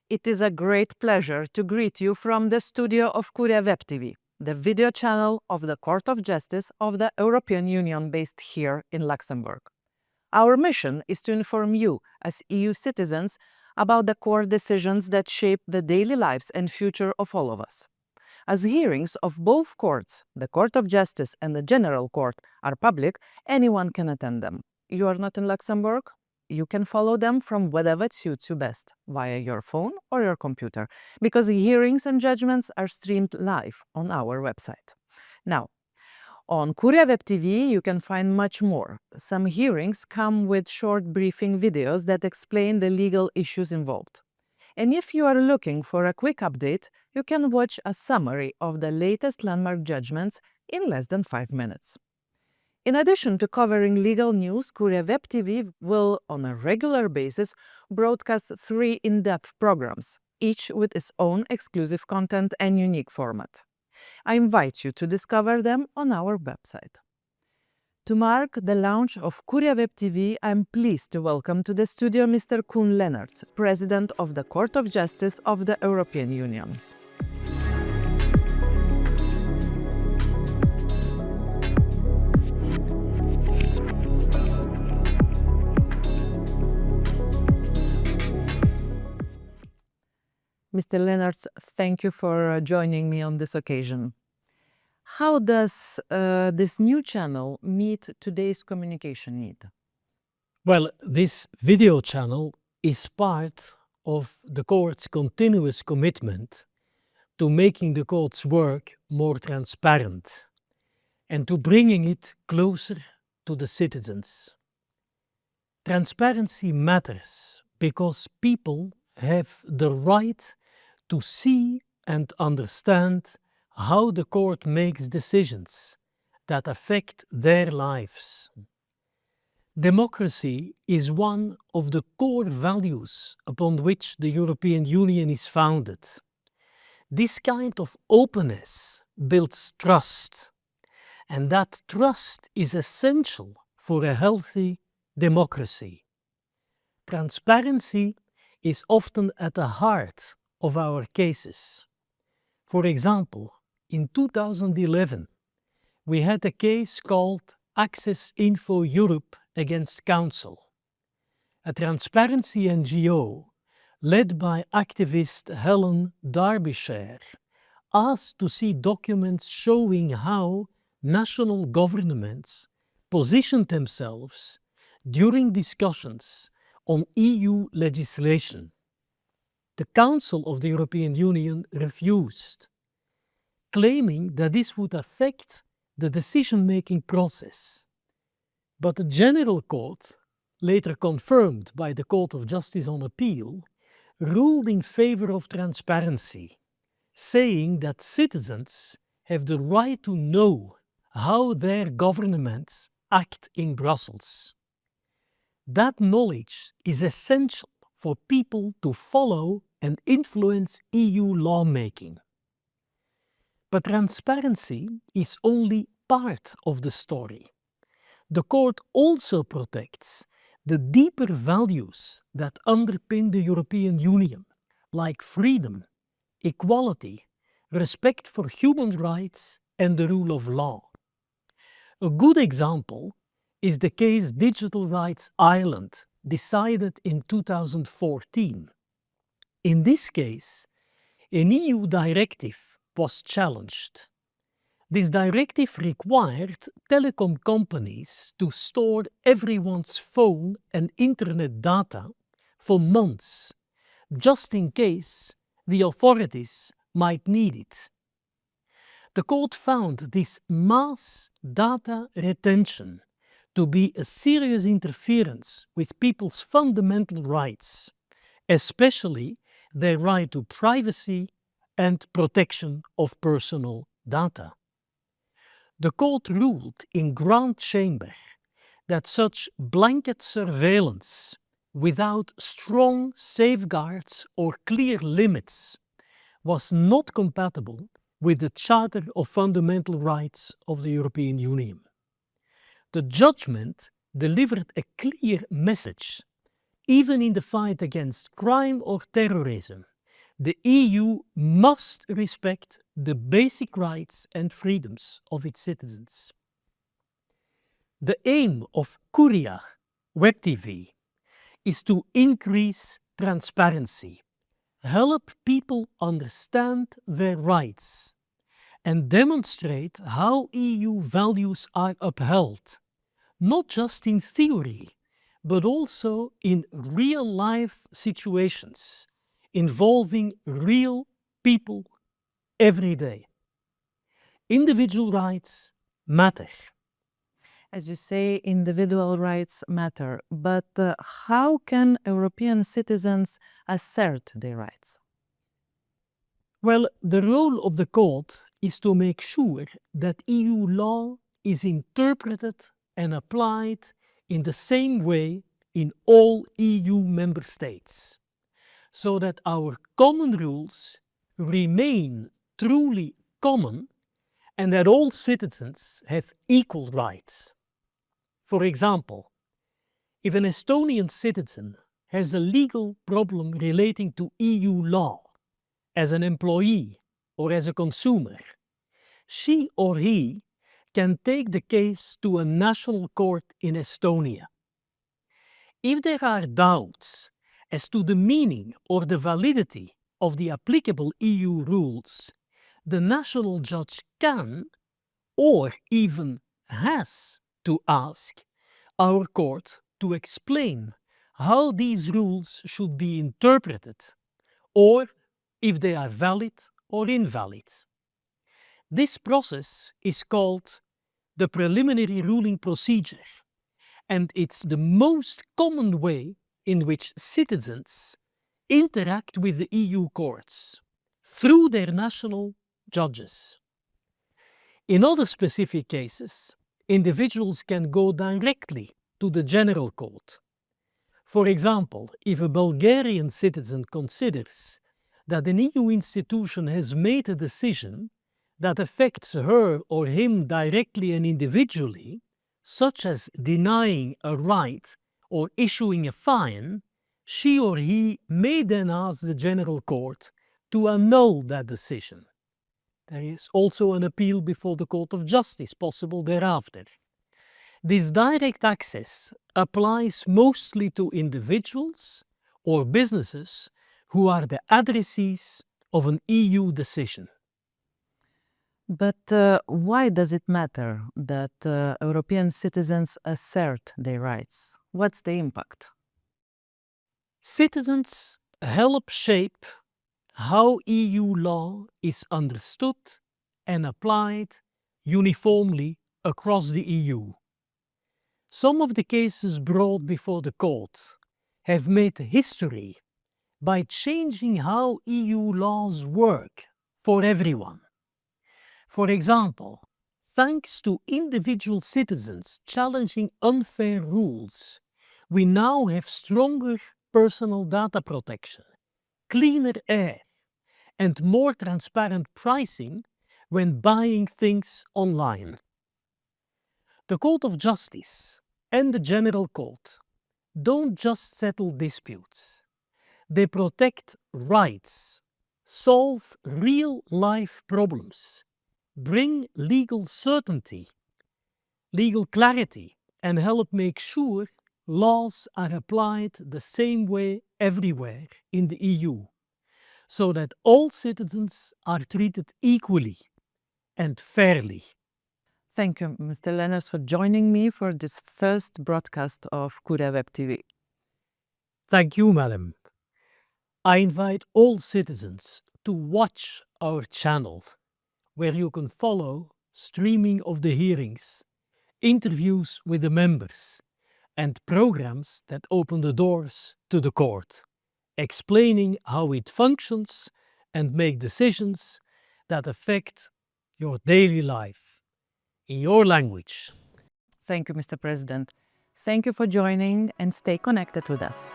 It is a great pleasure to greet you from the studio of Curia Web TV, the video channel of the Court of Justice of the European Union based here in Luxembourg. Our mission is to inform you, as EU citizens, about the court decisions that shape the daily lives and future of all of us. As hearings of both courts, the Court of Justice and the General Court, are public, anyone can attend them. You are not in Luxembourg? You can follow them from whatever suits you best, via your phone or your computer, because the hearings and judgments are streamed live on our website. Now, on Kuria Web TV, you can find much more. Some hearings come with short briefing videos that explain the legal issues involved. And if you are looking for a quick update, you can watch a summary of the latest landmark judgments in less than 5 minutes. In addition to covering legal news, Kuria Web TV will, on a regular basis, broadcast 3 in-depth programs, each with its own exclusive content and unique format. I invite you to discover them on our website. To mark the launch of Curia Web TV, I am pleased to welcome to the studio Mr. Koen Lenaerts, President of the Court of Justice of the European Union. Mr. Lenaerts, thank you for joining me on this occasion. How does this new channel meet today's communication need? Well, this video channel is part of the court's continuous commitment to making the court's work more transparent and to bringing it closer to the citizens. Transparency matters because people have the right to see and understand how the court makes decisions that affect their lives. Democracy is one of the core values upon which the European Union is founded. This kind of openness builds trust, and that trust is essential for a healthy democracy. Transparency is often at the heart of our cases. For example, in 2011, we had a case called Access Info Europe against Council. A transparency NGO led by activist Helen Derbyshire asked to see documents showing how national governments positioned themselves during discussions on EU legislation. The Council of the European Union refused, claiming that this would affect the decision-making process. But the General Court, later confirmed by the Court of Justice on Appeal, ruled in favor of transparency, saying that citizens have the right to know how their governments act in Brussels. That knowledge is essential for people to follow and influence EU lawmaking. But transparency is only part of the story. The court also protects the deeper values that underpin the European Union, like freedom, equality, respect for human rights and the rule of law. A good example is the case Digital Rights Ireland, decided in 2014. In this case, an EU directive was challenged. This directive required telecom companies to store everyone's phone and internet data for months, just in case the authorities might need it. The court found this mass data retention to be a serious interference with people's fundamental rights, especially their right to privacy and protection of personal data. The court ruled in Grand Chamber that such blanket surveillance without strong safeguards or clear limits was not compatible with the Charter of Fundamental Rights of the European Union. The judgment delivered a clear message, even in the fight against crime or terrorism, The EU must respect the basic rights and freedoms of its citizens. The aim of Curia Web TV is to increase transparency, help people understand their rights, and demonstrate how EU values are upheld, not just in theory, but also in real-life situations involving real people every day. Individual rights matter. As you say, individual rights matter, but how can European citizens assert their rights? Well, the role of the court is to make sure that EU law is interpreted and applied in the same way in all EU member states, so that our common rules remain truly common and that all citizens have equal rights. For example, if an Estonian citizen has a legal problem relating to EU law, as an employee or as a consumer, she or he can take the case to a national court in Estonia. If there are doubts as to the meaning or the validity of the applicable EU rules, the national judge can, or even has, to ask our court to explain how these rules should be interpreted, or if they are valid or invalid. This process is called the preliminary ruling procedure, and it's the most common way in which citizens interact with the EU courts through their national judges. In other specific cases, individuals can go directly to the General Court. For example, if a Bulgarian citizen considers that an EU institution has made a decision that affects her or him directly and individually, such as denying a right or issuing a fine, she or he may then ask the General Court to annul that decision. There is also an appeal before the Court of Justice possible thereafter. This direct access applies mostly to individuals or businesses who are the addressees of an EU decision. But why does it matter that European citizens assert their rights? What's the impact? Citizens help shape how EU law is understood and applied uniformly across the EU. Some of the cases brought before the court have made history by changing how EU laws work for everyone. For example, thanks to individual citizens challenging unfair rules, we now have stronger personal data protection, cleaner air, and more transparent pricing when buying things online. The Court of Justice and the General Court don't just settle disputes. They protect rights, solve real-life problems, bring legal certainty, legal clarity, and help make sure laws are applied the same way everywhere in the EU, so that all citizens are treated equally and fairly. Thank you, Mr. Lenaerts, for joining me for this first broadcast of Kura Web TV. Thank you, madam. I invite all citizens to watch our channel, where you can follow streaming of the hearings, interviews with the members, and programs that open the doors to the court, explaining how it functions and make decisions that affect your daily life in your language. Thank you, Mr. President. Thank you for joining and stay connected with us.